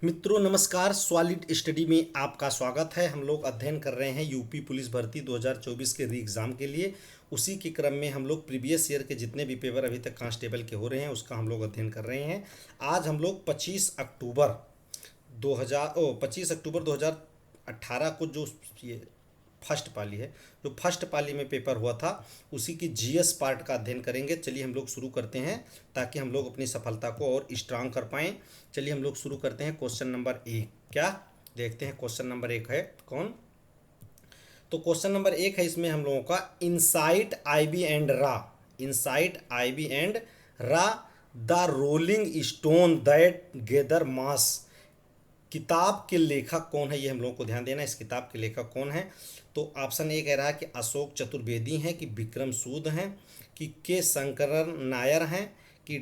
मित्रों नमस्कार। Solid study में आपका स्वागत है। हम लोग अध्ययन कर रहे हैं यूपी पुलिस भर्ती 2024 के री एग्ज़ाम के लिए। उसी के क्रम में हम लोग प्रीवियस ईयर के जितने भी पेपर अभी तक कांस्टेबल के हो रहे हैं उसका हम लोग अध्ययन कर रहे हैं। आज हम लोग 25 अक्टूबर 2018 को जो ये फर्स्ट पाली है, जो फर्स्ट पाली में पेपर हुआ था उसी की जीएस पार्ट का अध्ययन करेंगे। चलिए हम लोग शुरू करते हैं ताकि हम लोग अपनी सफलता को और स्ट्रांग कर पाएँ। चलिए हम लोग शुरू करते हैं। क्वेश्चन नंबर एक क्या देखते हैं। क्वेश्चन नंबर एक है कौन, तो क्वेश्चन नंबर एक है इसमें हम लोगों का इनसाइट आईबी एंड रा, इनसाइट आईबी एंड रा the rolling stone that gather moss. किताब के लेखक कौन है ये हम लोगों को ध्यान देना है। इस किताब के लेखक कौन है, तो ऑप्शन ए कह रहा है कि अशोक चतुर्वेदी हैं, कि विक्रम सूद हैं, कि के शंकरन नायर हैं, कि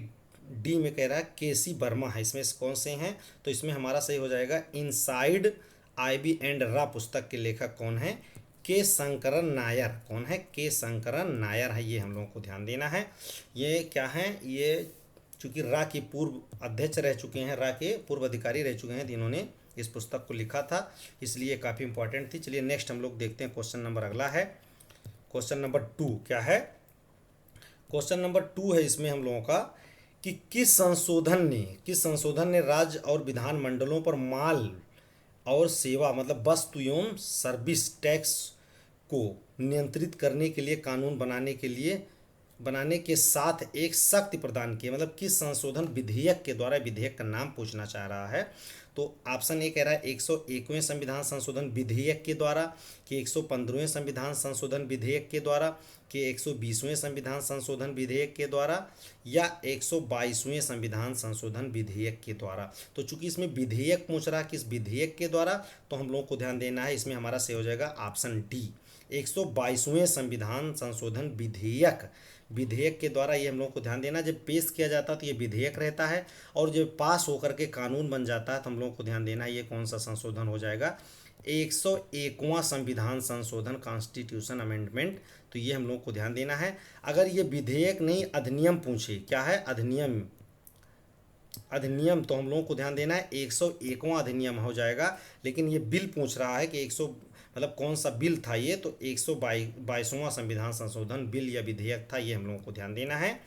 डी में कह रहा है के सी वर्मा है। इसमें से कौन से हैं, तो इसमें हमारा सही हो जाएगा इनसाइड आईबी एंड रा पुस्तक के लेखक कौन है, के शंकरन नायर। कौन है, के शंकरन नायर है। ये हम लोगों को ध्यान देना है। ये क्या है, ये चूंकि रा के पूर्व अध्यक्ष रह चुके हैं, रा के पूर्व अधिकारी रह चुके हैं जिन्होंने इस पुस्तक को लिखा था, इसलिए काफ़ी इंपॉर्टेंट थी। चलिए नेक्स्ट हम लोग देखते हैं। क्वेश्चन नंबर अगला है क्वेश्चन नंबर टू। क्या है, क्वेश्चन नंबर टू है इसमें हम लोगों का कि किस संशोधन ने राज्य और विधान मंडलों पर माल और सेवा मतलब वस्तु एवं सर्विस टैक्स को नियंत्रित करने के लिए कानून बनाने के साथ एक शक्ति प्रदान की। मतलब किस संशोधन विधेयक के द्वारा, विधेयक का नाम पूछना चाह रहा है। तो ऑप्शन ए कह रहा है 101वें संविधान संशोधन विधेयक के द्वारा, कि 115वें संविधान संशोधन विधेयक के द्वारा, कि 120वें संविधान संशोधन विधेयक के द्वारा, या 122वें संविधान संशोधन विधेयक के द्वारा। तो चूंकि इसमें विधेयक पूछ रहा है किस विधेयक के द्वारा, तो हम लोगों को ध्यान देना है। इसमें हमारा सही हो जाएगा ऑप्शन डी, 122वें संविधान संशोधन विधेयक के द्वारा। ये हम लोगों को ध्यान देना। जब पेश किया जाता है तो ये विधेयक रहता है, और जब पास होकर के कानून बन जाता है तो हम लोगों को ध्यान देना है ये कौन सा संशोधन हो जाएगा, 101वां संविधान संशोधन, कॉन्स्टिट्यूशन अमेंडमेंट। तो ये हम लोग को ध्यान देना है। अगर ये विधेयक नहीं अधिनियम पूछे, क्या है अधिनियम, तो हम लोगों को ध्यान देना है 101वां अधिनियम हो जाएगा। लेकिन ये बिल पूछ रहा है कि 100 मतलब कौन सा बिल था ये, तो 122वां संविधान संशोधन बिल या विधेयक था। ये हम लोगों को ध्यान देना है।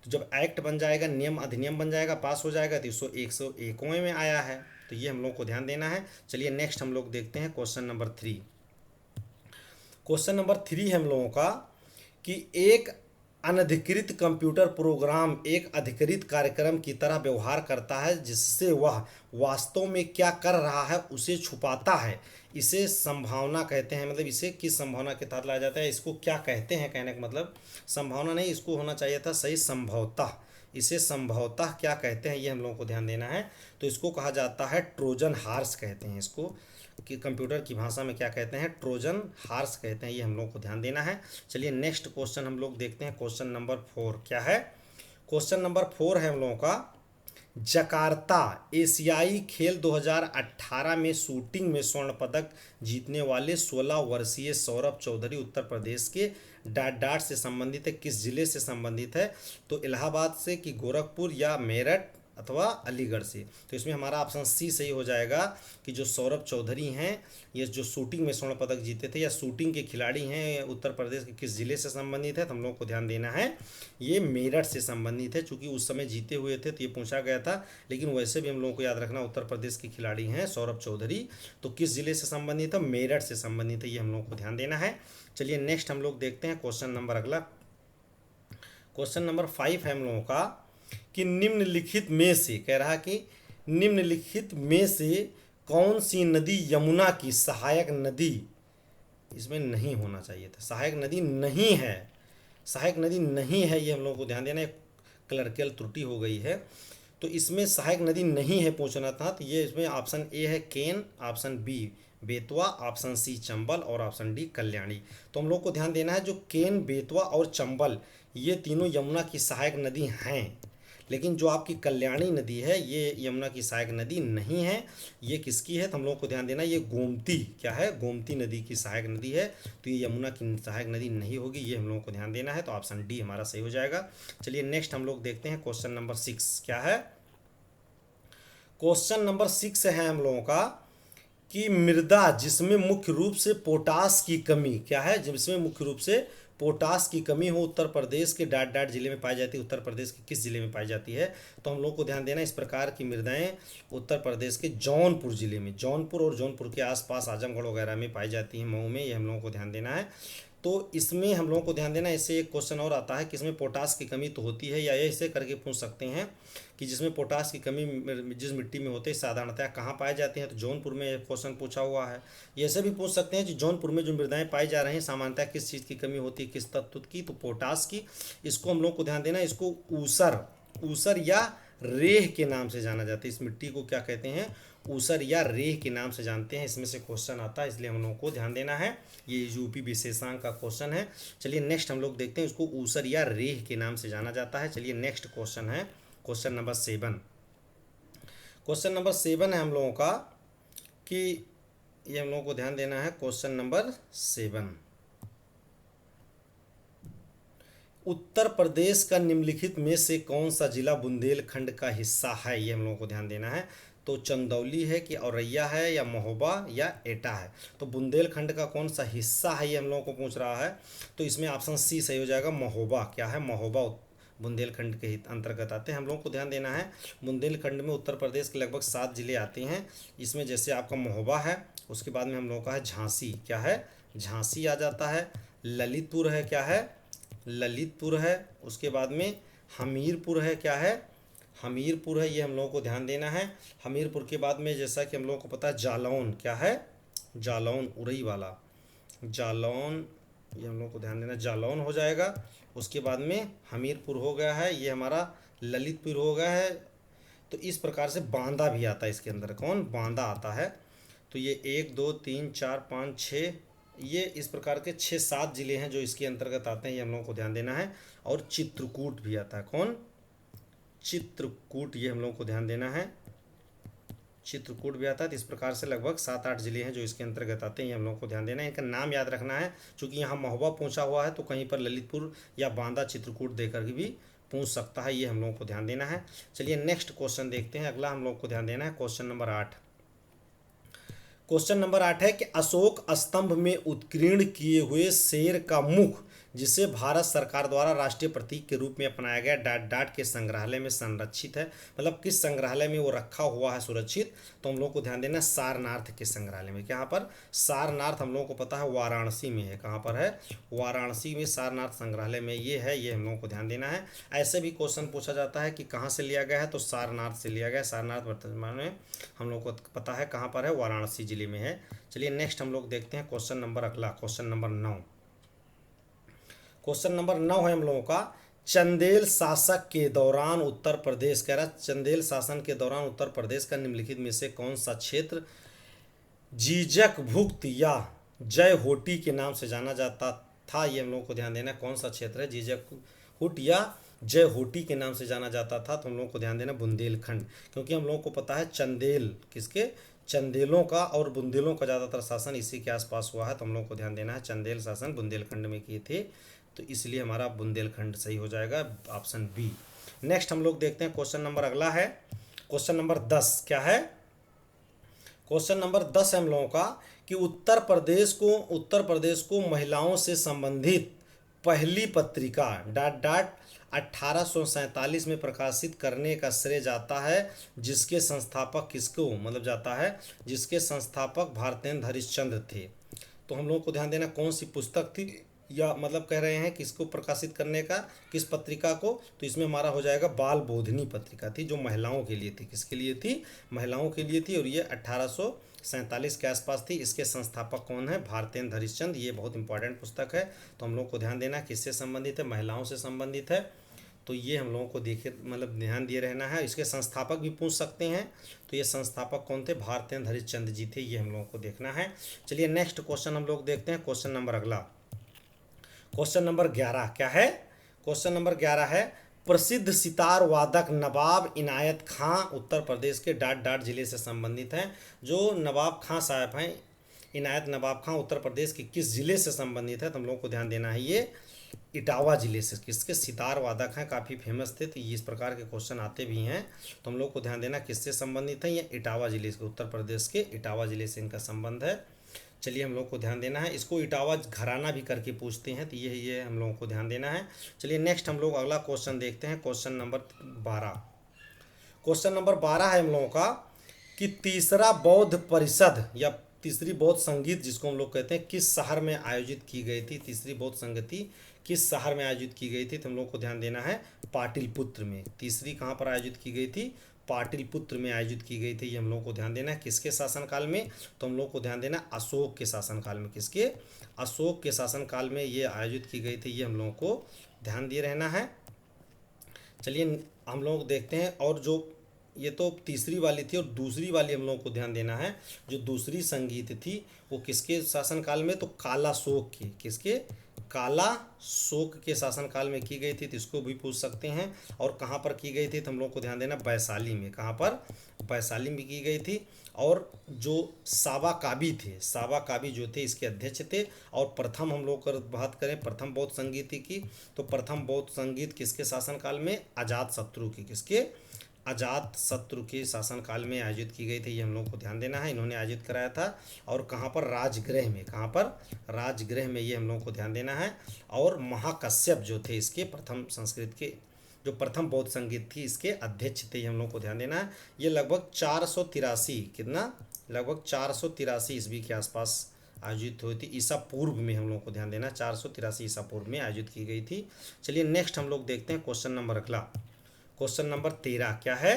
तो जब एक्ट बन जाएगा, नियम अधिनियम बन जाएगा, पास हो जाएगा, तो 101वें में आया है। तो ये हम लोग को ध्यान देना है। चलिए नेक्स्ट हम लोग देखते हैं question number three. Question number three है हम लोगों का कि एक अनधिकृत कंप्यूटर प्रोग्राम एक अधिकृत कार्यक्रम की तरह व्यवहार करता है जिससे वह वास्तव में क्या कर रहा है उसे छुपाता है। इसे संभावना कहते हैं। मतलब इसे किस संभावना के तहत लाया जाता है, इसको क्या कहते हैं, कहने का मतलब संभावना नहीं, इसको होना चाहिए था सही संभवतः। इसे संभवतः क्या कहते हैं ये हम लोगों को ध्यान देना है। तो इसको कहा जाता है ट्रोजन हार्स कहते हैं इसको, कि कंप्यूटर की भाषा में क्या कहते हैं, ट्रोजन हार्स कहते हैं। ये हम लोग को ध्यान देना है। चलिए नेक्स्ट क्वेश्चन हम लोग देखते हैं। क्वेश्चन नंबर फोर क्या है, क्वेश्चन नंबर फोर है हम लोगों का जकार्ता एशियाई खेल 2018 में शूटिंग में स्वर्ण पदक जीतने वाले 16 वर्षीय सौरभ चौधरी उत्तर प्रदेश के डाट से संबंधित है। किस जिले से संबंधित है, तो इलाहाबाद से, कि गोरखपुर या मेरठ अथवा अलीगढ़ से। तो इसमें हमारा ऑप्शन सी सही हो जाएगा कि जो सौरभ चौधरी हैं ये जो शूटिंग में स्वर्ण पदक जीते थे या शूटिंग के खिलाड़ी हैं उत्तर प्रदेश के किस जिले से संबंधित है, तो हम लोग को ध्यान देना है ये मेरठ से संबंधित है। चूँकि उस समय जीते हुए थे तो ये पूछा गया था, लेकिन वैसे भी हम लोगों को याद रखना उत्तर प्रदेश के खिलाड़ी हैं सौरभ चौधरी। तो किस जिले से संबंधित है, मेरठ से संबंधित है। ये हम लोग को ध्यान देना है। चलिए नेक्स्ट हम लोग देखते हैं क्वेश्चन नंबर अगला। क्वेश्चन नंबर फाइव है हम लोगों का कि निम्नलिखित में से, कह रहा कि निम्नलिखित में से कौन सी नदी यमुना की सहायक नदी, इसमें नहीं होना चाहिए था, सहायक नदी नहीं है, सहायक नदी नहीं है। ये हम लोगों को ध्यान देना है, क्लर्कियल त्रुटि हो गई है। तो इसमें सहायक नदी नहीं है पूछना था। तो ये इसमें ऑप्शन ए है Ken, option B Betwa, option C Chambal और ऑप्शन डी कल्याणी। तो हम लोग को ध्यान देना है जो केन, बेतवा और चंबल ये तीनों यमुना की सहायक नदी हैं, लेकिन जो आपकी कल्याणी नदी है ये यमुना की सहायक नदी नहीं है। ये किसकी है, तो हम लोग को ध्यान देना ये गोमती, क्या है, गोमती नदी की सहायक नदी है। तो ये यमुना की सहायक नदी नहीं होगी। ये हम लोगों को ध्यान देना है। तो ऑप्शन डी हमारा सही हो जाएगा। चलिए नेक्स्ट हम लोग देखते हैं क्वेश्चन नंबर सिक्स क्या है। क्वेश्चन नंबर 6 है हम लोगों का कि मृदा जिसमें मुख्य रूप से पोटास की कमी, क्या है, जिसमें मुख्य रूप से पोटास की कमी हो उत्तर प्रदेश के डॉट डॉट जिले में पाई जाती है। उत्तर प्रदेश के किस जिले में पाई जाती है? तो हम लोग को ध्यान देना, इस प्रकार की मृदाएं उत्तर प्रदेश के जौनपुर जिले में, जौनपुर और जौनपुर के आसपास आजमगढ़ वगैरह में पाई जाती है, मऊ में, ये हम लोगों को ध्यान देना है। तो इसमें हम लोगों को ध्यान देना है, इससे एक क्वेश्चन और आता है कि इसमें पोटास की कमी तो होती है, या ऐसे करके पूछ सकते हैं कि जिसमें पोटास की कमी जिस मिट्टी में होती है साधारणतः कहाँ पाई जाती हैं, तो जौनपुर में एक क्वेश्चन पूछा हुआ है। ये ऐसे भी पूछ सकते हैं कि जौनपुर में जो मृदाएं पाई जा रही हैं सामान्यतः किस चीज़ की कमी होती है, किस तत्व की, तो पोटास की। इसको हम लोग को ध्यान देना है, इसको ऊसर, ऊसर या रेह के नाम से जाना जाता है। इस मिट्टी को क्या कहते हैं? ऊसर या रेह के नाम से जानते हैं। इसमें से क्वेश्चन आता है, इसलिए हम लोगों को ध्यान देना है। ये यूपी विशेषांक का क्वेश्चन है। चलिए नेक्स्ट हम लोग देखते हैं, इसको ऊसर या रेह के नाम से जाना जाता है। चलिए नेक्स्ट क्वेश्चन है क्वेश्चन नंबर 7। क्वेश्चन नंबर 7 है हम लोगों का कि ये हम लोगों को ध्यान देना है, क्वेश्चन नंबर 7, उत्तर प्रदेश का निम्नलिखित में से कौन सा जिला बुंदेलखंड का हिस्सा है? ये हम लोगों को ध्यान देना है। तो चंदौली है कि औरैया है या महोबा या एटा है? तो बुंदेलखंड का कौन सा हिस्सा है ये हम लोगों को पूछ रहा है। तो इसमें ऑप्शन सी सही हो जाएगा, महोबा। क्या है? महोबा बुंदेलखंड के अंतर्गत आते हैं। हम लोगों को ध्यान देना है, बुंदेलखंड में उत्तर प्रदेश के लगभग 7 जिले आते हैं। इसमें जैसे आपका महोबा है, उसके बाद में हम लोगों का है झांसी, क्या है? झांसी आ जाता है। ललितपुर है, क्या है? ललितपुर है। उसके बाद में हमीरपुर है, क्या है? हमीरपुर है, ये हम लोगों को ध्यान देना है। हमीरपुर के बाद में जैसा कि हम लोगों को पता है जालौन, क्या है? जालौन, उरई वाला जालौन, ये हम लोग को ध्यान देना, जालौन हो जाएगा। उसके बाद में हमीरपुर हो गया है, ये हमारा ललितपुर हो गया है। तो इस प्रकार से बांदा भी आता है इसके अंदर। कौन? बांदा आता है। तो ये 1 2 3 4 5 6, ये इस प्रकार के 6-7 जिले हैं जो इसके अंतर्गत आते हैं, ये हम लोगों को ध्यान देना है। और चित्रकूट भी आता है। कौन? चित्रकूट, ये हम लोगों को ध्यान देना है। चित्रकूट भी आता है। तो इस प्रकार से लगभग 7-8 जिले हैं जो इसके अंतर्गत आते हैं, ये हम लोगों को ध्यान देना है। इनका नाम याद रखना है, क्योंकि यहाँ महोबा पूछा हुआ है तो कहीं पर ललितपुर या बांदा चित्रकूट देकर भी पूछ सकता है, ये हम लोगों को ध्यान देना है। चलिए नेक्स्ट क्वेश्चन देखते हैं। अगला हम लोग को ध्यान देना है क्वेश्चन नंबर 8। क्वेश्चन नंबर 8 है कि अशोक स्तंभ में उत्कीर्ण किए हुए शेर का मुख, जिसे भारत सरकार द्वारा राष्ट्रीय प्रतीक के रूप में अपनाया गया, डाट डाट के संग्रहालय में संरक्षित है। मतलब किस संग्रहालय में वो रखा हुआ है सुरक्षित? तो हम लोग को ध्यान देना है सारनाथ के संग्रहालय में। यहाँ पर सारनाथ हम लोगों को पता है वाराणसी में है। कहाँ पर है? वाराणसी में सारनाथ संग्रहालय में ये है, ये हम लोगों को ध्यान देना है। ऐसे भी क्वेश्चन पूछा जाता है कि कहाँ से लिया गया है, तो सारनाथ से लिया गया है। सारनाथ वर्तमान में हम लोग को पता है कहाँ पर है, वाराणसी जिले में है। चलिए नेक्स्ट हम लोग देखते हैं क्वेश्चन नंबर अगला, क्वेश्चन नंबर 9। क्वेश्चन नंबर 9 है हम लोगों का, चंदेल शासक के दौरान उत्तर प्रदेश, कह रहा चंदेल शासन के दौरान उत्तर प्रदेश का निम्नलिखित में से कौन सा क्षेत्र जीजक भुक्त या जय होटी के नाम से जाना जाता था? ये हम लोगों को ध्यान देना है, कौन सा क्षेत्र है जीजक हुट या जय होटी के नाम से जाना जाता था? तो हम लोगों को ध्यान देना बुंदेलखंड, क्योंकि हम लोगों को पता है चंदेल किसके, चंदेलों का और बुंदेलों का ज़्यादातर शासन इसी के आसपास हुआ है। तो हम लोगों को ध्यान देना है चंदेल शासन बुंदेलखंड में किए थे, तो इसलिए हमारा बुंदेलखंड सही हो जाएगा, ऑप्शन बी। नेक्स्ट हम लोग देखते हैं क्वेश्चन नंबर अगला है क्वेश्चन नंबर 10। क्या है? क्वेश्चन नंबर 10 है हम लोगों का कि उत्तर प्रदेश को महिलाओं से संबंधित पहली पत्रिका डाट डाट 1847 में प्रकाशित करने का श्रेय जाता है, जिसके संस्थापक किसको मतलब जाता है? जिसके संस्थापक भारतेंद्र हरिश्चंद्र थे। तो हम लोगों को ध्यान देना कौन सी पुस्तक थी, या मतलब कह रहे हैं किसको प्रकाशित करने का, किस पत्रिका को? तो इसमें हमारा हो जाएगा बाल बोधिनी पत्रिका थी, जो महिलाओं के लिए थी। किसके लिए थी? महिलाओं के लिए थी, और ये 1847 के आसपास थी। इसके संस्थापक कौन है? भारतेंद्र हरिश्चंद्र। ये बहुत इंपॉर्टेंट पुस्तक है, तो हम लोग को ध्यान देना किससे संबंधित है? महिलाओं से संबंधित है। तो ये हम लोगों को देखे मतलब ध्यान दिए रहना है। इसके संस्थापक भी पूछ सकते हैं, तो ये संस्थापक कौन थे? भारतेंद्र हरिश्चंद्र जी थे, ये हम लोगों को देखना है। चलिए नेक्स्ट क्वेश्चन हम लोग देखते हैं, क्वेश्चन नंबर अगला, क्वेश्चन नंबर 11। क्या है? क्वेश्चन नंबर 11 है, प्रसिद्ध सितार वादक नवाब इनायत खां उत्तर प्रदेश के डाट डाट जिले से संबंधित हैं। जो नवाब खां साहब हैं, इनायत नवाब खां उत्तर प्रदेश के किस जिले से संबंधित है? तो हम लोग को ध्यान देना है, ये इटावा जिले से, किसके सितार वादक हैं, काफ़ी फेमस थे, तो ये इस प्रकार के क्वेश्चन आते भी हैं। तो हम लोग को ध्यान देना किससे संबंधित है, ये इटावा जिले से, उत्तर प्रदेश के इटावा जिले से इनका संबंध है। चलिए हम लोग को ध्यान देना है, इसको इटावा घराना भी करके पूछते हैं, तो ये हम लोगों को ध्यान देना है। चलिए नेक्स्ट हम लोग अगला क्वेश्चन देखते हैं, क्वेश्चन नंबर 12। क्वेश्चन नंबर 12 है हम लोगों का कि तीसरा बौद्ध परिषद या तीसरी बौद्ध संगीत जिसको हम लोग कहते हैं, किस शहर में आयोजित की गई थी, तीसरी बौद्ध संगति किस शहर में आयोजित की गई थी, तो हम लोग को ध्यान देना है पाटलिपुत्र में। तीसरी कहाँ पर आयोजित की गई थी, पाटलिपुत्र में आयोजित की गई थी, ये हम लोग को ध्यान देना है। किसके शासनकाल में, तो हम लोग को ध्यान देना अशोक के शासनकाल में, किसके, अशोक के शासनकाल में ये आयोजित की गई थी, ये हम लोगों को ध्यान दिए रहना है। चलिए हम लोग देखते हैं, और जो ये तो तीसरी वाली थी, और दूसरी वाली हम लोगों को ध्यान देना है, जो दूसरी संगीत थी वो किसके शासनकाल में, तो काला शोक की, किसके, काला शोक के शासनकाल में की गई थी, तो इसको भी पूछ सकते हैं। और कहाँ पर की गई थी, तो हम लोग को ध्यान देना वैशाली में, कहाँ पर, वैशाली में की गई थी। और जो सावा काबी थे, सावा काबी जो थे इसके अध्यक्ष थे। और प्रथम हम लोग कर बात करें प्रथम बौद्ध संगीत की, तो प्रथम बौद्ध संगीत किसके शासनकाल में, अजात शत्रु की, किसके, अजात शत्रु के शासनकाल में आयोजित की गई थी, ये हम लोग को ध्यान देना है, इन्होंने आयोजित कराया था। और कहाँ पर, राजगृह में, कहाँ पर, राजगृह में, ये हम लोग को ध्यान देना है। और महाकश्यप जो थे इसके प्रथम संस्कृत के, जो प्रथम बौद्ध संगीत थी इसके अध्यक्ष थे, ये हम लोग को ध्यान देना है। ये लगभग 483, कितना, लगभग 483 ईस्वी के आसपास आयोजित हुई थी, ईसा पूर्व में, हम लोग को ध्यान देना 483 ईसा पूर्व में आयोजित की गई थी। चलिए नेक्स्ट हम लोग देखते हैं क्वेश्चन नंबर अगला, क्वेश्चन नंबर 13 क्या है,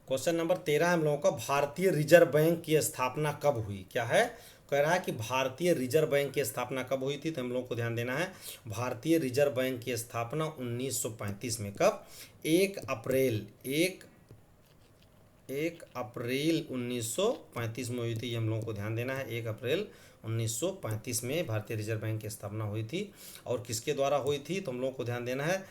क्वेश्चन नंबर 13 हम लोगों का भारतीय रिजर्व बैंक की स्थापना कब हुई, क्या है, कह रहा है कि भारतीय रिजर्व बैंक की स्थापना कब हुई थी, तो हम लोग को ध्यान देना है भारतीय रिजर्व बैंक की स्थापना 1935 में, कब, 1 अप्रैल 1935 में हुई थी, ये हम लोगों को ध्यान देना है, 1 अप्रैल 1935 में भारतीय रिजर्व बैंक की स्थापना हुई थी। और किसके द्वारा हुई थी, तो हम लोग को ध्यान देना है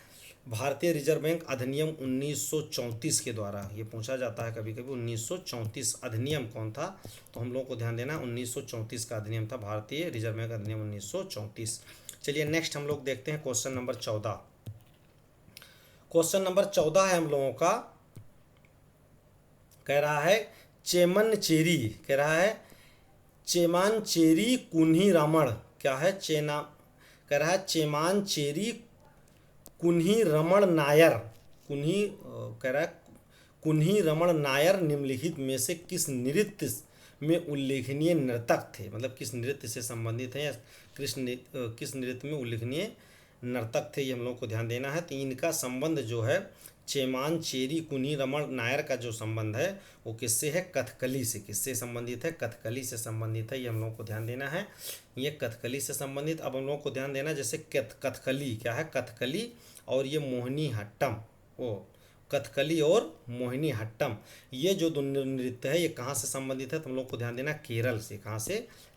भारतीय रिजर्व बैंक अधिनियम 1934 के द्वारा, ये पूछा जाता है कभी कभी, 1934 अधिनियम कौन था, तो हम लोग को ध्यान देना 1934 का अधिनियम था भारतीय रिजर्व बैंक अधिनियम 1934। चलिए नेक्स्ट हम लोग देखते हैं क्वेश्चन नंबर 14। क्वेश्चन नंबर 14 है हम लोगों का, कह रहा है चेमनचेरी, कह रहा है चेमानचेरी कुन्ही रमण, क्या है, चेना, कह रहा है चेमानचेरी कुन्ही रमण नायर, कुन्ही, कह रहा है कुन्ही रमण नायर निम्नलिखित में से किस नृत्य में उल्लेखनीय नर्तक थे, मतलब किस नृत्य से संबंधित है, या किस नृत्य में उल्लेखनीय नर्तक थे, ये हम लोग को ध्यान देना है। तो इनका संबंध जो है चेमानचेरी कुन्ही रमण नायर का जो संबंध है वो किससे है, कथकली से, किससे संबंधित है, कथकली से संबंधित है, ये हम लोग को ध्यान देना है, ये कथकली से संबंधित। अब हम लोग को ध्यान देना जैसे कथकली, क्या है, कथकली और ये मोहिनीअट्टम, वो कथकली और मोहिनीअट्टम, ये जो दो नृत्य है ये कहाँ से संबंधित है, तो हम लोग को ध्यान देना केरल से, कहाँ से,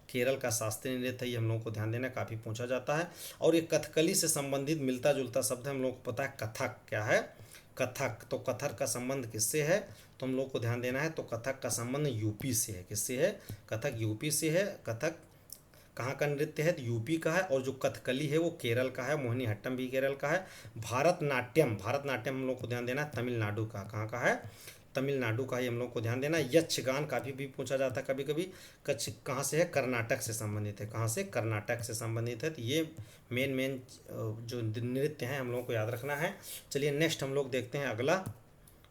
केरल का शास्त्रीय नृत्य है, ये हम लोग को ध्यान देना, काफ़ी पूछा जाता है। और ये कथकली से संबंधित मिलता जुलता शब्द है, हम लोग को पता है कथक, क्या है, कथक। तो कथक का संबंध किससे है, तो हम लोग को ध्यान देना है, तो कथक का संबंध यूपी से है, किससे है, कथक यूपी से है। कथक कहाँ का नृत्य है, तो यूपी का है। और जो कथकली है वो केरल का है, मोहिनीअट्टम भी केरल का है। भारतनाट्यम, भारतनाट्यम हम लोग को ध्यान देना है तमिलनाडु का, कहाँ का है, तमिलनाडु का ही हम लोग को ध्यान देना। यक्षगान काफ़ी भी पूछा जाता है कभी कभी, कच्छ कहाँ से है, कर्नाटक से संबंधित है, कहाँ से, कर्नाटक से संबंधित है। तो ये मेन जो नृत्य हैं हम लोगों को याद रखना है। चलिए नेक्स्ट हम लोग देखते हैं अगला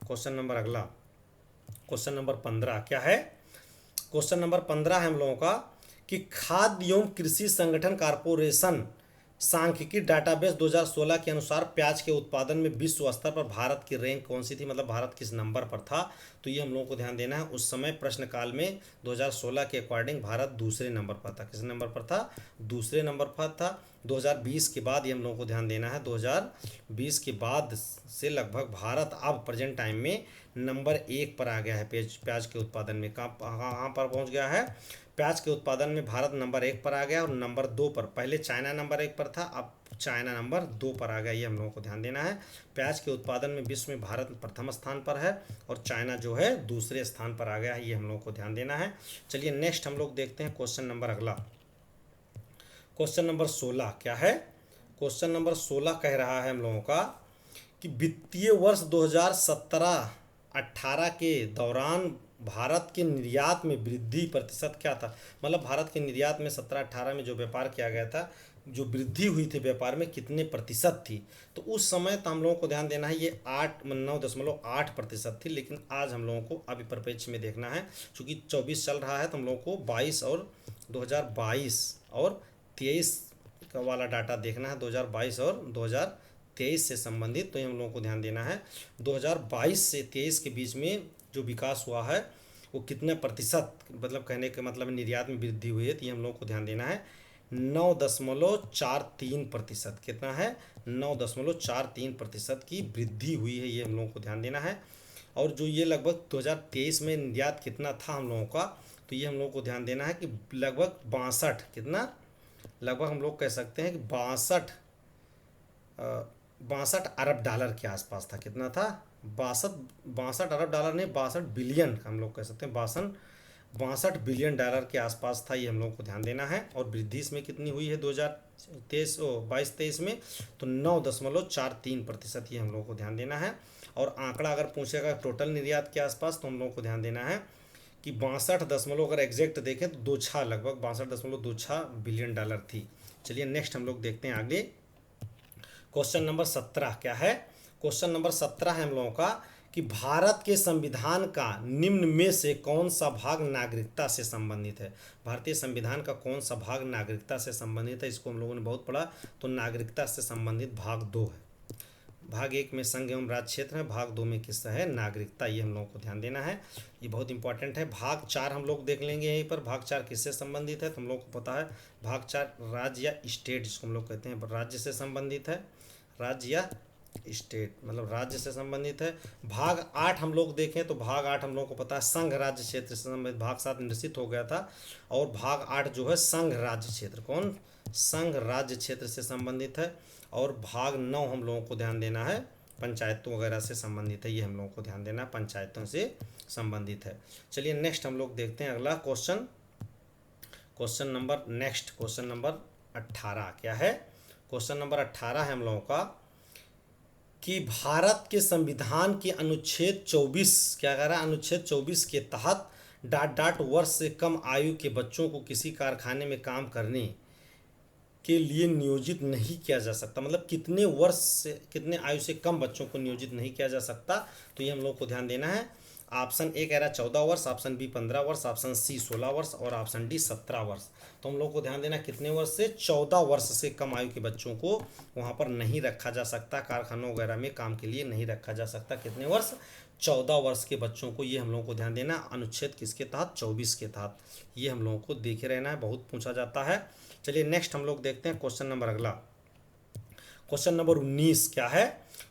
क्वेश्चन नंबर, अगला क्वेश्चन नंबर 15 क्या है, क्वेश्चन नंबर 15 है हम लोगों का कि खाद्य एवं कृषि संगठन कारपोरेशन सांख्यिकी डाटाबेस 2016 के अनुसार प्याज के उत्पादन में विश्व स्तर पर भारत की रैंक कौन सी थी, मतलब भारत किस नंबर पर था, तो ये हम लोगों को ध्यान देना है। उस समय प्रश्नकाल में 2016 के अकॉर्डिंग भारत दूसरे नंबर पर था, किस नंबर पर था, दूसरे नंबर पर था। 2020 के बाद ये हम लोगों को ध्यान देना है, 2020 के बाद से लगभग भारत अब प्रेजेंट टाइम में नंबर 1 पर आ गया है प्याज के उत्पादन में। कहाँ पर पहुँच गया है, प्याज के उत्पादन में भारत नंबर 1 पर आ गया, और नंबर 2 पर, पहले चाइना नंबर 1 पर था, अब चाइना नंबर 2 पर आ गया, ये हम लोगों को ध्यान देना है। प्याज के उत्पादन में विश्व में भारत प्रथम स्थान पर है और चाइना जो है दूसरे स्थान पर आ गया है, ये हम लोगों को ध्यान देना है। चलिए नेक्स्ट हम लोग देखते हैं क्वेश्चन नंबर अगला, क्वेश्चन नंबर 16 क्या है? क्वेश्चन नंबर 16 कह रहा है हम लोगों का कि वित्तीय वर्ष 2017-18 के दौरान भारत के निर्यात में वृद्धि प्रतिशत क्या था? मतलब भारत के निर्यात में 17-18 में जो व्यापार किया गया था, जो वृद्धि हुई थी व्यापार में, कितने प्रतिशत थी? तो उस समय तो हम लोगों को ध्यान देना है, ये 9.8% थी, लेकिन आज हम लोगों को अभी परिप्रेक्ष्य में देखना है, चूँकि 24 चल रहा है तो हम लोगों को 2022 और 23 का वाला डाटा देखना है, 2022 और 2023 से संबंधित। तो ये हम लोगों को ध्यान देना है 2022 से 23 के बीच में जो विकास हुआ है वो कितने प्रतिशत, मतलब कहने के मतलब निर्यात में वृद्धि हुई है, तो ये हम लोगों को ध्यान देना है 9.43%। कितना है? 9.43% की वृद्धि हुई है, ये हम लोगों को ध्यान देना है। और जो ये लगभग 2023 में निर्यात कितना था हम लोगों का, तो ये हम लोगों को ध्यान देना है कि लगभग 62, कितना, लगभग हम लोग कह सकते हैं कि 62 अरब डॉलर के आसपास था। कितना था? 62 अरब डॉलर नहीं, 62 बिलियन हम लोग कह सकते हैं, 62 बिलियन डॉलर के आसपास था, ये हम लोगों को ध्यान देना है। और वृद्धि इसमें कितनी हुई है 2022-23 में? तो 9.43%, ये हम लोगों को ध्यान देना है। और आंकड़ा अगर पूछेगा टोटल निर्यात के आसपास, तो हम लोगों को ध्यान देना है कि 62 अगर एग्जैक्ट देखें तो 26, लगभग 62.26 बिलियन डॉलर थी। चलिए नेक्स्ट हम लोग देखते हैं आगे। क्वेश्चन नंबर 17 क्या है? क्वेश्चन नंबर 17 है हम लोगों का कि भारत के संविधान का निम्न में से कौन सा भाग नागरिकता से संबंधित है? भारतीय संविधान का कौन सा भाग नागरिकता से संबंधित है? इसको हम लोगों ने बहुत पढ़ा। तो नागरिकता से संबंधित भाग 2 है। भाग 1 में संघ एवं राज्य क्षेत्र है, भाग 2 में किसका है? नागरिकता। ये हम लोगों को ध्यान देना है, ये बहुत इंपॉर्टेंट है। भाग 4 हम लोग देख लेंगे यहीं पर। भाग 4 किससे संबंधित है? तो हम लोग को पता है भाग 4 राज्य या स्टेट, जिसको हम लोग कहते हैं, राज्य से संबंधित है। राज्य या स्टेट मतलब राज्य से संबंधित है। भाग 8 हम लोग देखें तो भाग 8 हम लोग को पता है संघ राज्य क्षेत्र से संबंधित। भाग 7 निश्चित हो गया था। और भाग 8 जो है संघ राज्य क्षेत्र, कौन? संघ राज्य क्षेत्र से संबंधित है। और भाग 9 हम लोगों को ध्यान देना है पंचायतों वगैरह से संबंधित है, ये हम लोगों को ध्यान देना है, पंचायतों से संबंधित है। चलिए नेक्स्ट हम लोग देखते हैं अगला क्वेश्चन। क्वेश्चन नंबर 18 क्या है? क्वेश्चन नंबर 18 है हम लोगों का कि भारत के संविधान के अनुच्छेद 24 क्या कह रहा है? अनुच्छेद 24 के तहत वर्ष से कम आयु के बच्चों को किसी कारखाने में काम करने के लिए नियोजित नहीं किया जा सकता। मतलब कितने वर्ष से, कितने आयु से कम बच्चों को नियोजित नहीं किया जा सकता? तो ये हम लोग को ध्यान देना है। ऑप्शन ए कह रहा है 14 वर्ष, ऑप्शन बी 15 वर्ष, ऑप्शन सी 16 वर्ष और ऑप्शन डी 17 वर्ष। तो हम लोग को ध्यान देना कितने वर्ष से? 14 वर्ष से कम आयु के बच्चों को वहाँ पर नहीं रखा जा सकता, कारखानों वगैरह में काम के लिए नहीं रखा जा सकता। कितने वर्ष? 14 वर्ष के बच्चों को, ये हम लोगों को ध्यान देना। अनुच्छेद किसके तहत? 24 के तहत। ये हम लोगों को देखे रहना है, बहुत पूछा जाता है। चलिए नेक्स्ट हम लोग देखते हैं क्वेश्चन नंबर अगला। क्वेश्चन नंबर 19 क्या है?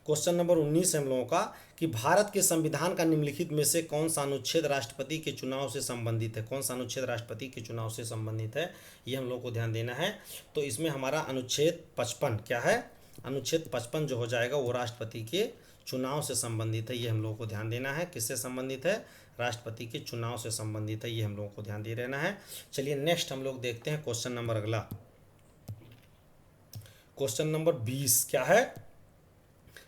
क्वेश्चन नंबर 19 है हम लोगों का कि भारत के संविधान का निम्नलिखित में से कौन सा अनुच्छेद राष्ट्रपति के चुनाव से संबंधित है? कौन सा अनुच्छेद राष्ट्रपति के चुनाव से संबंधित है? ये हम लोग को ध्यान देना है। तो इसमें हमारा अनुच्छेद 55 क्या है? अनुच्छेद 55 जो हो जाएगा वो राष्ट्रपति के चुनाव से संबंधित है, ये हम लोगों को ध्यान देना है। किससे संबंधित है? राष्ट्रपति के चुनाव से संबंधित है, ये हम लोगों को ध्यान दे रहना है। चलिए नेक्स्ट हम लोग देखते हैं क्वेश्चन नंबर अगला। क्वेश्चन नंबर 20 क्या है?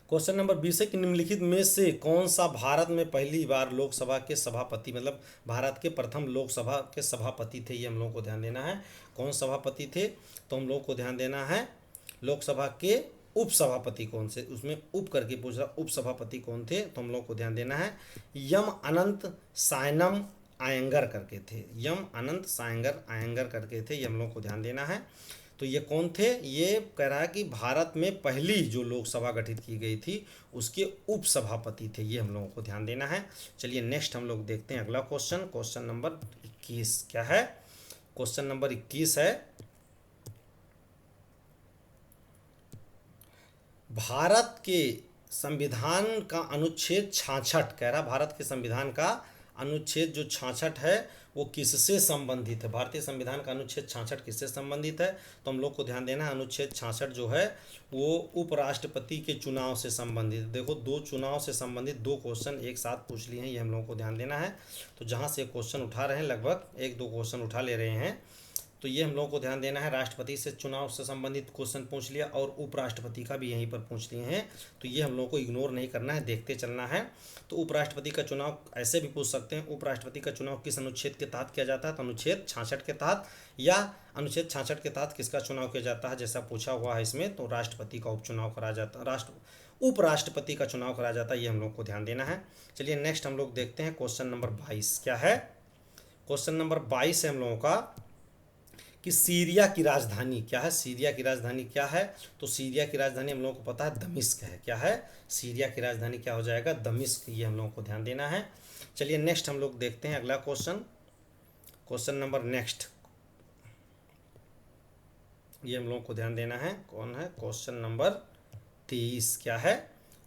क्वेश्चन नंबर 20 है कि निम्नलिखित में से कौन सा भारत में पहली बार लोकसभा के सभापति, मतलब भारत के प्रथम लोकसभा के सभापति थे? ये हम लोगों को ध्यान देना है। कौन सभापति थे? तो हम लोगों को ध्यान देना है लोकसभा के उपसभापति कौन से, उसमें उप करके पूछ रहा, उपसभापति कौन थे? तो हम लोग को ध्यान देना है यम अनंत सायनम आयंगर करके थे। यम अनंत सायंगर आयंगर करके थे, ये हम लोग को ध्यान देना है। तो ये कौन थे? ये कह रहा है कि भारत में पहली जो लोकसभा गठित की गई थी उसके उपसभापति थे, ये हम लोगों को ध्यान देना है। चलिए नेक्स्ट हम लोग देखते हैं अगला क्वेश्चन। क्वेश्चन नंबर 21 क्या है? क्वेश्चन नंबर 21 है भारत के संविधान का अनुच्छेद 66 कह रहा, भारत के संविधान का अनुच्छेद जो 66 है वो किससे संबंधित है? भारतीय संविधान का अनुच्छेद 66 किससे संबंधित है? तो हम लोग को ध्यान देना है अनुच्छेद 66 जो है वो उपराष्ट्रपति के चुनाव से संबंधित। देखो दो चुनाव से संबंधित दो क्वेश्चन एक साथ पूछ लिए हैं, ये हम लोगों को ध्यान देना है। तो जहाँ से क्वेश्चन उठा रहे हैं लगभग 1-2 क्वेश्चन उठा ले रहे हैं, तो ये हम लोगों को ध्यान देना है। राष्ट्रपति से चुनाव से संबंधित क्वेश्चन पूछ लिया और उपराष्ट्रपति का भी यहीं पर पूछ लिए हैं, तो ये हम लोगों को इग्नोर नहीं करना है, देखते चलना है। तो उपराष्ट्रपति का चुनाव ऐसे भी पूछ सकते हैं, उपराष्ट्रपति का चुनाव किस अनुच्छेद के तहत किया जाता है, तो अनुच्छेद 66 के तहत, या अनुच्छेद 66 के तहत किसका चुनाव किया जाता है, जैसा पूछा हुआ है इसमें, तो राष्ट्रपति का उपचुनाव करा जाता है, उपराष्ट्रपति का चुनाव कराया जाता है, ये हम लोग को ध्यान देना है। चलिए नेक्स्ट हम लोग देखते हैं क्वेश्चन नंबर 22 क्या है। क्वेश्चन नंबर 22 है हम लोगों का कि सीरिया की राजधानी क्या है। सीरिया की राजधानी क्या है, तो सीरिया की राजधानी हम लोगों को पता है दमिश्क है। क्या है, सीरिया की राजधानी क्या हो जाएगा, दमिश्क, ये हम लोगों को ध्यान देना है। चलिए नेक्स्ट हम लोग देखते हैं अगला क्वेश्चन, क्वेश्चन नंबर नेक्स्ट, ये हम लोगों को ध्यान देना है, कौन है, क्वेश्चन नंबर 23 क्या है,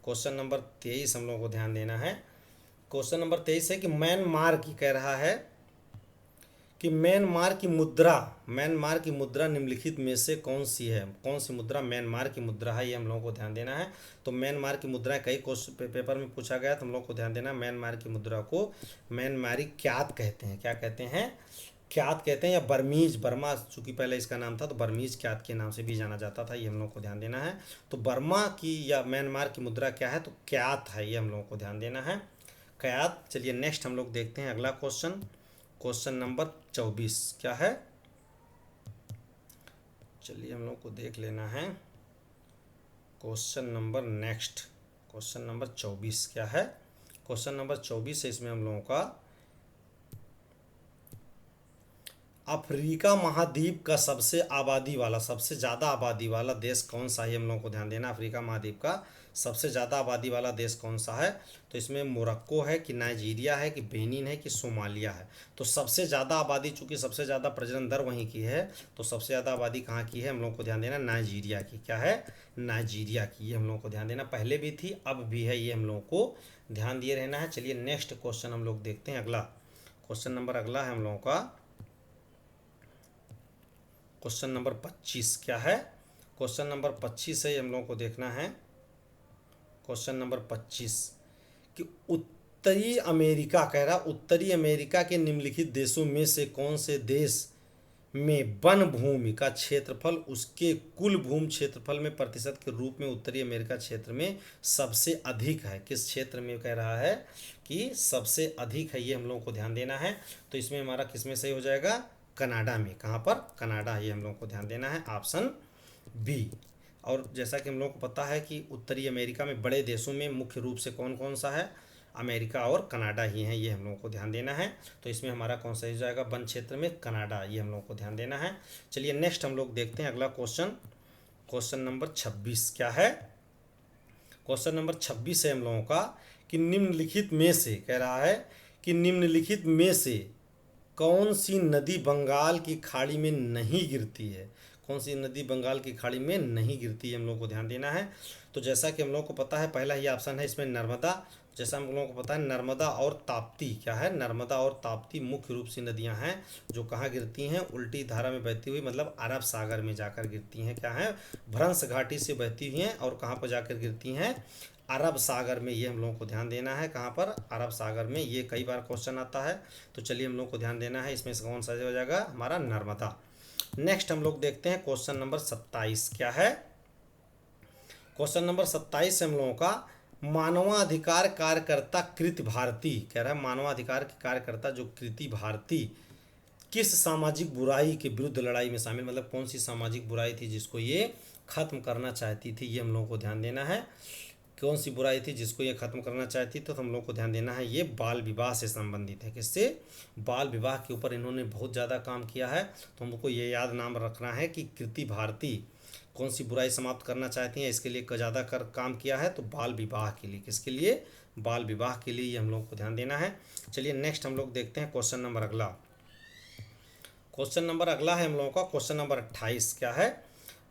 क्वेश्चन नंबर 23 हम लोगों को ध्यान देना है। क्वेश्चन नंबर 23 है कि म्यांमार की कह रहा है कि म्यांमार की मुद्रा निम्नलिखित में से कौन सी है, कौन सी मुद्रा म्यांमार की मुद्रा है, ये हम लोगों को ध्यान देना है। तो म्यांमार की मुद्रा कई क्वेश्चन पेपर में पूछा गया, तो हम लोग को ध्यान देना है म्यांमार की मुद्रा को म्यांमारी क्यात कहते हैं। क्या कहते हैं, क्यात कहते हैं, या बर्मीज, बर्मा चूंकि पहले इसका नाम था तो बर्मीज क्यात के नाम से भी जाना जाता था, ये हम लोग को ध्यान देना है। तो बर्मा की या म्यांमार की मुद्रा क्या है, तो क्यात है, ये हम लोगों को ध्यान देना है, क्यात। चलिए नेक्स्ट हम लोग देखते हैं अगला क्वेश्चन, क्वेश्चन नंबर 24 क्या है। चलिए हम लोग को देख लेना है question number next, question number 24 क्या है। क्वेश्चन नंबर 24 है, इसमें हम लोगों का अफ्रीका महाद्वीप का सबसे ज़्यादा आबादी वाला देश कौन सा है, हम लोगों को ध्यान देना। अफ्रीका महाद्वीप का सबसे ज़्यादा आबादी वाला देश कौन सा है, तो इसमें मोरक्को है कि नाइजीरिया है कि बेनिन है कि सोमालिया है। तो सबसे ज़्यादा आबादी, चूँकि सबसे ज़्यादा प्रजनन दर वहीं की है, तो सबसे ज़्यादा आबादी कहाँ की है, हम लोग को ध्यान देना नाइजीरिया की। क्या है, नाइजीरिया की, ये हम लोग को ध्यान देना, पहले भी थी अब भी है, ये हम लोग को ध्यान दिए रहना है। चलिए नेक्स्ट क्वेश्चन हम लोग देखते हैं अगला क्वेश्चन नंबर, अगला है हम लोगों का क्वेश्चन नंबर 25 क्या है। क्वेश्चन नंबर 25 है, हम लोगों को देखना है क्वेश्चन नंबर 25 कि उत्तरी अमेरिका कह रहा, उत्तरी अमेरिका के निम्नलिखित देशों में से कौन से देश में वन भूमि का क्षेत्रफल उसके कुल भूमि क्षेत्रफल में प्रतिशत के रूप में उत्तरी अमेरिका क्षेत्र में सबसे अधिक है। किस क्षेत्र में कह रहा है कि सबसे अधिक है, ये हम लोगों को ध्यान देना है। तो इसमें हमारा किसमें सही हो जाएगा, कनाडा में। कहाँ पर, कनाडा, ये हम लोगों को ध्यान देना है, ऑप्शन बी। और जैसा कि हम लोगों को पता है कि उत्तरी अमेरिका में बड़े देशों में मुख्य रूप से कौन कौन सा है, अमेरिका और कनाडा ही हैं, ये हम लोगों को ध्यान देना है। तो इसमें हमारा कौन सा हो जाएगा, वन क्षेत्र में कनाडा, ये हम लोगों को ध्यान देना है। चलिए नेक्स्ट हम लोग देखते हैं अगला क्वेश्चन, क्वेश्चन नंबर 26 क्या है। क्वेश्चन नंबर 26 है हम लोगों का कि निम्नलिखित में से, कह रहा है कि निम्नलिखित में से कौन सी नदी बंगाल की खाड़ी में नहीं गिरती है, कौन सी नदी बंगाल की खाड़ी में नहीं गिरती है, हम लोग को ध्यान देना है। तो जैसा कि हम लोग को पता है, पहला ही ऑप्शन है इसमें नर्मदा। जैसा हम लोगों को पता है नर्मदा और ताप्ती, क्या है, नर्मदा और ताप्ती मुख्य रूप से नदियां हैं जो कहाँ गिरती हैं, उल्टी धारा में बहती हुई, मतलब अरब सागर में जाकर गिरती हैं। क्या है, भ्रंश घाटी से बहती हुई हैं और कहाँ पर जाकर गिरती हैं, अरब सागर में, ये हम लोगों को ध्यान देना है। कहाँ पर, अरब सागर में, ये कई बार क्वेश्चन आता है। तो चलिए हम लोग को ध्यान देना है, इसमें से कौन सा हो जाएगा हमारा, नर्मदा। नेक्स्ट हम लोग देखते हैं क्वेश्चन नंबर 27 क्या है। क्वेश्चन नंबर 27 हम लोगों का मानवाधिकार कार्यकर्ता कृति भारती, कह रहा है मानवाधिकार के कार्यकर्ता जो कृति भारती किस सामाजिक बुराई के विरुद्ध लड़ाई में शामिल, मतलब कौन सी सामाजिक बुराई थी जिसको ये खत्म करना चाहती थी, ये हम लोगों को ध्यान देना है। कौन सी बुराई थी जिसको ये खत्म करना चाहती, तो हम लोग को ध्यान देना है, ये बाल विवाह से संबंधित है। किससे, बाल विवाह के ऊपर इन्होंने बहुत ज़्यादा काम किया है। तो हमको ये याद नाम रखना है कि कृति भारती कौन सी बुराई समाप्त करना चाहती हैं, इसके लिए ज़्यादा काम किया है, तो बाल विवाह के लिए। किसके लिए, बाल विवाह के लिए, ये हम लोग को ध्यान देना है। चलिए नेक्स्ट हम लोग देखते हैं क्वेश्चन नंबर अगला, क्वेश्चन नंबर अगला है हम लोगों का क्वेश्चन नंबर 28 क्या है।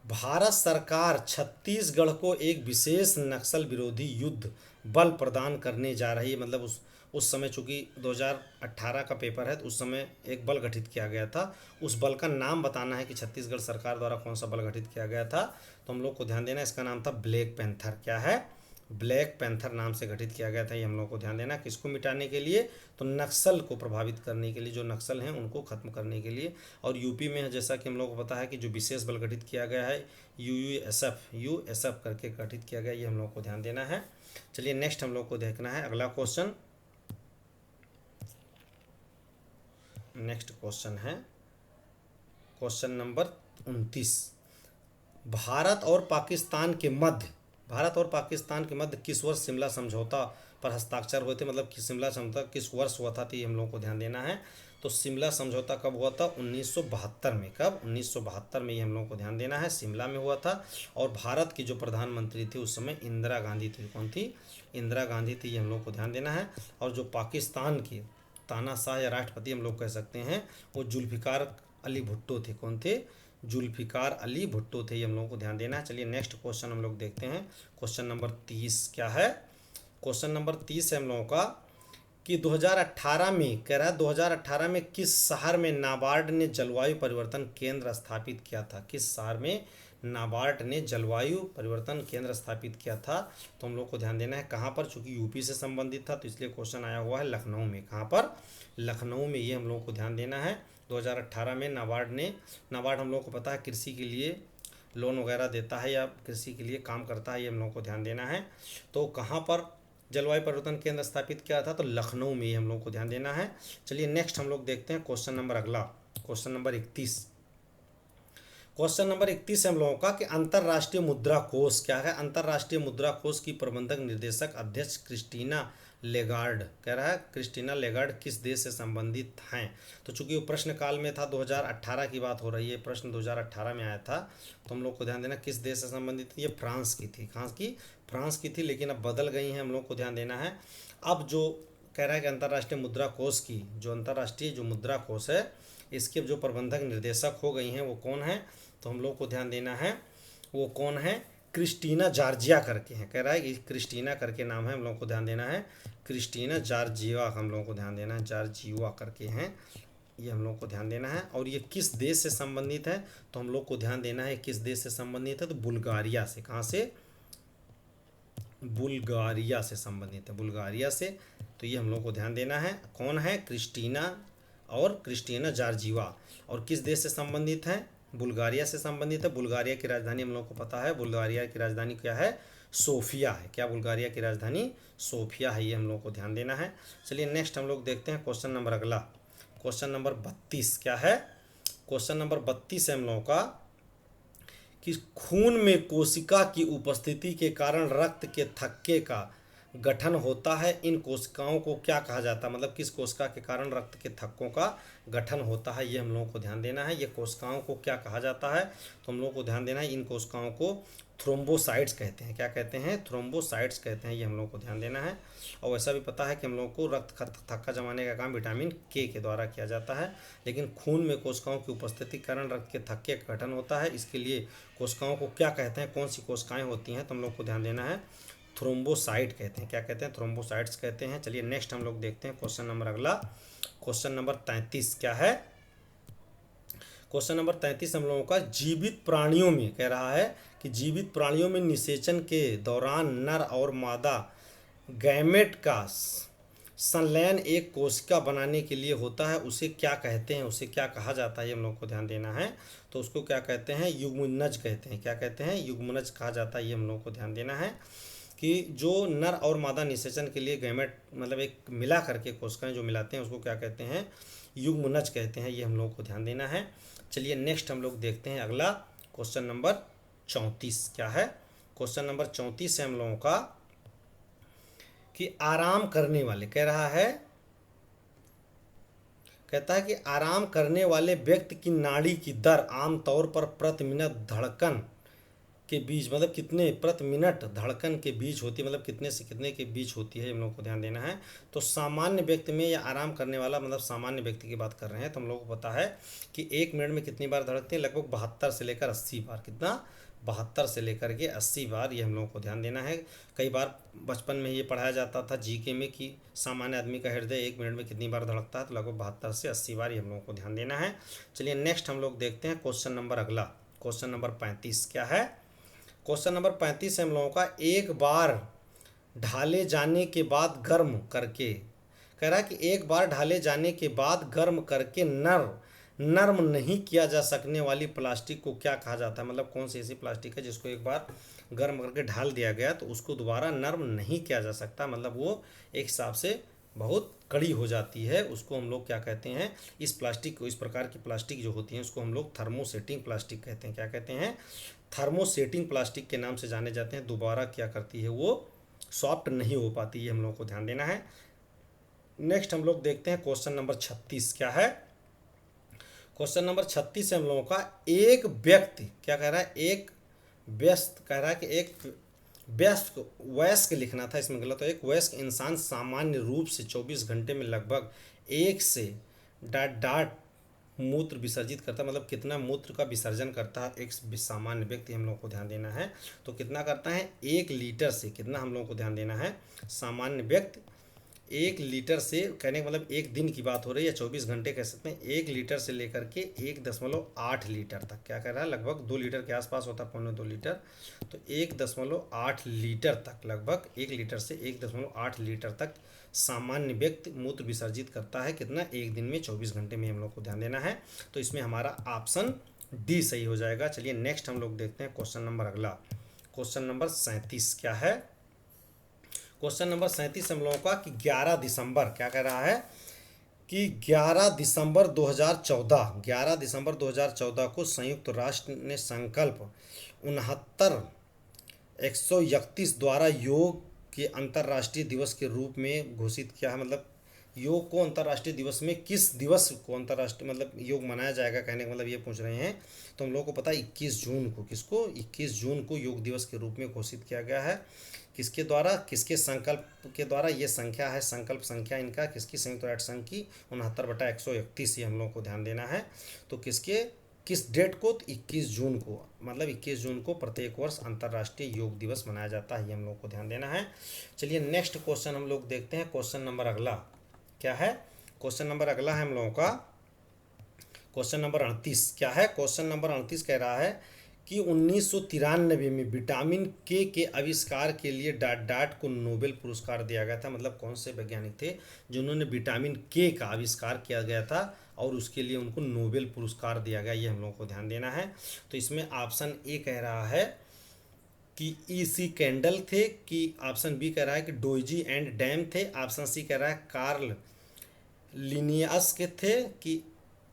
भारत सरकार छत्तीसगढ़ को एक विशेष नक्सल विरोधी युद्ध बल प्रदान करने जा रही है, मतलब उस समय चूंकि 2018 का पेपर है तो उस समय एक बल गठित किया गया था, उस बल का नाम बताना है कि छत्तीसगढ़ सरकार द्वारा कौन सा बल गठित किया गया था। तो हम लोग को ध्यान देना है, इसका नाम था ब्लैक पैंथर। क्या है, ब्लैक पैंथर नाम से गठित किया गया था, ये हम लोग को ध्यान देना। किसको मिटाने के लिए? तो नक्सल को प्रभावित करने के लिए, जो नक्सल हैं उनको खत्म करने के लिए। और यूपी में जैसा कि हम लोग को पता है कि जो विशेष बल गठित किया गया है यूएसएफ करके गठित किया गया, ये हम लोग को ध्यान देना है। चलिए नेक्स्ट हम लोग को देखना है अगला क्वेश्चन। नेक्स्ट क्वेश्चन है क्वेश्चन नंबर 29। भारत और पाकिस्तान के मध्य किस वर्ष शिमला समझौता पर हस्ताक्षर हुए थे? मतलब कि शिमला समझौता किस वर्ष हुआ था, तो ये हम लोग को ध्यान देना है। तो शिमला समझौता कब हुआ था? 1972 में। कब? 1972 में, ये हम लोग को ध्यान देना है, शिमला में हुआ था। और भारत की जो प्रधानमंत्री थी उस समय इंदिरा गांधी थी। कौन थी? इंदिरा गांधी थी, ये हम लोग को ध्यान देना है। और जो पाकिस्तान की तानाशाह या राष्ट्रपति हम लोग कह सकते हैं, वो जुल्फ़िकार अली भुट्टो थे। कौन थे? जुल्फ़िकार अली भुट्टो थे, ये हम लोगों को ध्यान देना है। चलिए नेक्स्ट क्वेश्चन हम लोग देखते हैं। क्वेश्चन नंबर 30 क्या है? क्वेश्चन नंबर 30 है हम लोगों का कि 2018 में, कह रहा है 2018 में किस शहर में नाबार्ड ने जलवायु परिवर्तन केंद्र स्थापित किया था? किस शहर में नाबार्ड ने जलवायु परिवर्तन केंद्र स्थापित किया था? तो हम लोग को ध्यान देना है कहाँ पर, चूंकि यूपी से संबंधित था तो इसलिए क्वेश्चन आया हुआ है लखनऊ में। कहाँ पर? लखनऊ में, ये हम लोग को ध्यान देना है। 2018 में नाबार्ड हम लोग को पता है कृषि के लिए लोन वगैरह देता है या कृषि के लिए काम करता है, ये हम लोग को ध्यान देना है। तो कहाँ पर जलवायु परिवर्तन केंद्र स्थापित किया था? तो लखनऊ में, ये हम लोग को ध्यान देना है। चलिए नेक्स्ट हम लोग देखते हैं क्वेश्चन नंबर अगला, क्वेश्चन नंबर 31। क्वेश्चन नंबर 31 है हम लोगों का कि अंतर्राष्ट्रीय मुद्रा कोष क्या है? अंतर्राष्ट्रीय मुद्रा कोष की प्रबंधक निर्देशक अध्यक्ष क्रिस्टीना लेगार्ड, कह रहा है क्रिस्टीना लेगार्ड किस देश से संबंधित हैं? तो चूंकि वो प्रश्न काल में था, 2018 की बात हो रही है, प्रश्न 2018 में आया था, तो हम लोग को ध्यान देना किस देश से संबंधित थी। ये फ्रांस की थी। कहाँ की? फ्रांस की थी, लेकिन अब बदल गई हैं, हम लोग को ध्यान देना है। अब जो कह रहा है कि अंतर्राष्ट्रीय मुद्रा कोष की, जो अंतर्राष्ट्रीय जो मुद्रा कोष है, इसके जो प्रबंधक निर्देशक हो गई हैं वो कौन है? तो हम लोग को ध्यान देना है वो कौन है? क्रिस्टीना जॉर्जिया करके हैं। कह रहा है कि क्रिस्टीना करके नाम है, हम लोग को ध्यान देना है। क्रिस्टीना जॉर्जिया हम लोगों को ध्यान देना है, जॉर्जिया करके हैं, ये हम लोग को ध्यान देना है। और ये किस देश से संबंधित है? तो हम लोग को ध्यान देना है किस देश से संबंधित है? तो बुल्गारिया से। कहाँ से? बुल्गारिया से संबंधित है, बुल्गारिया से। तो ये हम लोग को ध्यान देना है। कौन है? क्रिस्टीना और क्रिस्टीना जॉर्जिया। और किस देश से संबंधित है? बुल्गारिया से संबंधित है। बुल्गारिया की राजधानी हम लोग को पता है, बुल्गारिया की राजधानी क्या है? सोफिया है। क्या? बुल्गारिया की राजधानी सोफिया है, ये हम लोग को ध्यान देना है। चलिए नेक्स्ट हम लोग देखते हैं क्वेश्चन नंबर अगला, क्वेश्चन नंबर 32 क्या है? क्वेश्चन नंबर 32 है हम लोगों का कि खून में कोशिका की उपस्थिति के कारण रक्त के थक्के का गठन होता है, इन कोशिकाओं को क्या कहा जाता है? मतलब किस कोशिका के कारण रक्त के थक्कों का गठन होता है, ये हम लोगों को ध्यान देना है। ये कोशिकाओं को क्या कहा जाता है? तो हम लोगों को ध्यान देना है इन कोशिकाओं को थ्रोम्बोसाइट्स कहते हैं। क्या कहते हैं? थ्रोम्बोसाइट्स कहते हैं, ये हम लोग को ध्यान देना है। और ऐसा भी पता है कि हम लोग को रक्त थक्का जमाने का काम विटामिन के द्वारा किया जाता है, लेकिन खून में कोशिकाओं की उपस्थिति के कारण रक्त के थक्के का गठन होता है। इसके लिए कोशिकाओं को क्या कहते हैं? कौन सी कोशिकाएं होती हैं? तो हम लोग को ध्यान देना है थ्रोम्बोसाइट कहते हैं। क्या कहते हैं? थ्रोम्बोसाइट्स कहते हैं। चलिए नेक्स्ट हम लोग देखते हैं क्वेश्चन नंबर अगला, क्वेश्चन नंबर 33 क्या है? क्वेश्चन नंबर 33 हम लोगों का जीवित प्राणियों में, कह रहा है कि जीवित प्राणियों में निषेचन के दौरान नर और मादा गैमेट का संलयन एक कोशिका बनाने के लिए होता है, उसे क्या कहते हैं? उसे क्या कहा जाता है? ये हम लोग को ध्यान देना है। तो उसको क्या कहते हैं? युग्मनज कहते हैं। क्या कहते हैं? युग्मनज कहा जाता है, ये हम लोग को ध्यान देना है। कि जो नर और मादा निषेचन के लिए गैमेट मतलब एक मिला करके कोशिकाएं जो मिलाते हैं उसको क्या कहते हैं? युग्मनज कहते हैं, ये हम लोग को ध्यान देना है। चलिए नेक्स्ट हम लोग देखते हैं अगला क्वेश्चन नंबर 34 क्या है? क्वेश्चन नंबर 34 है हम लोगों का कि आराम करने वाले, कह रहा है कहता है कि आराम करने वाले व्यक्ति की नाड़ी की दर आमतौर पर प्रति मिनट धड़कन के बीच, मतलब कितने प्रति मिनट धड़कन के बीच होती है, मतलब कितने से कितने के बीच होती है, हम लोग को ध्यान देना है। तो सामान्य व्यक्ति में या आराम करने वाला मतलब सामान्य व्यक्ति की बात कर रहे हैं, तो हम लोग को पता है कि 1 मिनट में कितनी बार धड़कते हैं? लगभग 72 से लेकर 80 बार। कितना? 72 से लेकर के 80 बार, ये हम लोग को ध्यान देना है। कई बार बचपन में ये पढ़ाया जाता था जीके में कि सामान्य आदमी का हृदय 1 मिनट में कितनी बार धड़कता है, तो लगभग 72 से 80 बार, ये हम लोग को ध्यान देना है। चलिए नेक्स्ट हम लोग देखते हैं क्वेश्चन नंबर अगला, क्वेश्चन नंबर 35 क्या है? क्वेश्चन नंबर 35 है हम लोगों का, एक बार ढाले जाने के बाद गर्म करके, कह रहा है कि एक बार ढाले जाने के बाद गर्म करके नर्म नहीं किया जा सकने वाली प्लास्टिक को क्या कहा जाता है। मतलब कौन सी ऐसी प्लास्टिक है जिसको एक बार गर्म करके ढाल दिया गया तो उसको दोबारा नर्म नहीं किया जा सकता, मतलब वो एक हिसाब से बहुत कड़ी हो जाती है, उसको हम लोग क्या कहते हैं, इस प्लास्टिक को, इस प्रकार की प्लास्टिक जो होती है उसको हम लोग थर्मोसेटिंग प्लास्टिक कहते हैं। क्या कहते हैं? थर्मोसेटिंग प्लास्टिक के नाम से जाने जाते हैं। दोबारा क्या करती है, वो सॉफ्ट नहीं हो पाती है, हम लोगों को ध्यान देना है। नेक्स्ट हम लोग देखते हैं क्वेश्चन नंबर 36 क्या है। क्वेश्चन नंबर 36 है हम लोगों का, एक व्यक्ति क्या कह रहा है, एक व्यस्त कह रहा है कि एक व्यस्क वयस्क लिखना था, इसमें गलत है। एक वयस्क इंसान सामान्य रूप से 24 घंटे में लगभग 1 से डाट डाट मूत्र विसर्जित करता है। मतलब कितना मूत्र का विसर्जन करता है एक सामान्य व्यक्ति, हम लोग को ध्यान देना है। तो कितना करता है, 1 लीटर से, कितना हम लोग को ध्यान देना है, सामान्य व्यक्ति 1 लीटर से, कहने का मतलब एक दिन की बात हो रही है, 24 घंटे कह सकते हैं, 1 लीटर से लेकर के 1.8 लीटर तक, क्या कह रहा है, लगभग 2 लीटर के आसपास होता है, 1.25 लीटर, तो 1.8 लीटर तक, लगभग 1 लीटर से 1.8 लीटर तक सामान्य व्यक्ति मूत्र विसर्जित करता है। कितना, एक दिन में, 24 घंटे में, हम लोग को ध्यान देना है। तो इसमें हमारा ऑप्शन डी सही हो जाएगा। चलिए नेक्स्ट हम लोग देखते हैं क्वेश्चन नंबर अगला, क्वेश्चन नंबर 37 क्या है। क्वेश्चन नंबर 37 हम लोगों का कि 11 दिसंबर, क्या कह रहा है कि 11 दिसंबर 2014 को संयुक्त राष्ट्र ने संकल्प 69/131 द्वारा योग के अंतर्राष्ट्रीय दिवस के रूप में घोषित किया है। मतलब योग को अंतर्राष्ट्रीय दिवस में किस दिवस को अंतर्राष्ट्रीय मतलब योग मनाया जाएगा, कहने का मतलब ये पूछ रहे हैं। तो हम लोगों को पता है 21 जून को, किसको, 21 जून को योग दिवस के रूप में घोषित किया गया है। किसके द्वारा, किसके संकल्प के द्वारा, ये संख्या है, संकल्प संख्या इनका किसकी, संयुक्त राष्ट्र संघ की 69/131, ये हम लोग को ध्यान देना है। तो किसके, किस डेट को, तो 21 जून को, मतलब 21 जून को प्रत्येक वर्ष अंतर्राष्ट्रीय योग दिवस मनाया जाता है, ये हम लोग को ध्यान देना है। चलिए नेक्स्ट क्वेश्चन हम लोग देखते हैं। क्वेश्चन नंबर अगला क्या है, क्वेश्चन नंबर अगला है हम लोगों का क्वेश्चन नंबर 38 क्या है। क्वेश्चन नंबर 38 कह रहा है कि 1993 में विटामिन के आविष्कार के लिए डाट को नोबेल पुरस्कार दिया गया था। मतलब कौन से वैज्ञानिक थे जिन्होंने विटामिन के का आविष्कार किया गया था और उसके लिए उनको नोबेल पुरस्कार दिया गया, ये हम लोगों को ध्यान देना है। तो इसमें ऑप्शन ए कह रहा है कि E.C. कैंडल थे, कि ऑप्शन बी कह रहा है कि डोइजी एंड डैम थे, ऑप्शन सी कह रहा है कार्ल लिनियस के थे, कि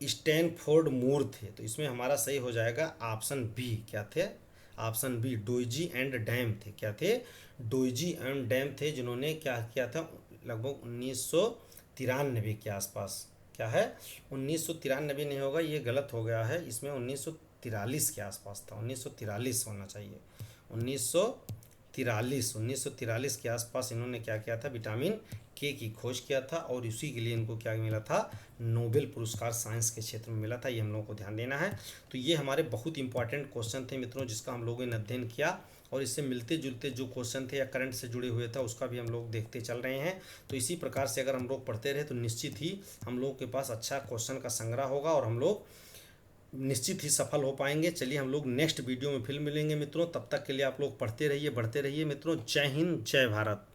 स्टैनफोर्ड मूर थे। तो इसमें हमारा सही हो जाएगा ऑप्शन बी, क्या थे, ऑप्शन बी डोइजी एंड डैम थे। क्या थे, डोइजी एंड डैम थे, जिन्होंने क्या किया था लगभग 1993 के आसपास। क्या है, 1993 नहीं होगा, ये गलत हो गया है, इसमें 1943 के आसपास था, 1943 होना चाहिए, 1943 के आसपास इन्होंने क्या किया था, विटामिन के की खोज किया था और उसी के लिए इनको क्या मिला था, नोबेल पुरस्कार साइंस के क्षेत्र में मिला था, ये हम लोगों को ध्यान देना है। तो ये हमारे बहुत इंपॉर्टेंट क्वेश्चन थे मित्रों, जिसका हम लोगों ने अध्ययन किया और इससे मिलते जुलते जो क्वेश्चन थे या करंट से जुड़े हुए था उसका भी हम लोग देखते चल रहे हैं। तो इसी प्रकार से अगर हम लोग पढ़ते रहे तो निश्चित ही हम लोग के पास अच्छा क्वेश्चन का संग्रह होगा और हम लोग निश्चित ही सफल हो पाएंगे। चलिए हम लोग नेक्स्ट वीडियो में फिर मिलेंगे मित्रों, तब तक के लिए आप लोग पढ़ते रहिए, बढ़ते रहिए मित्रों। जय हिंद, जय भारत।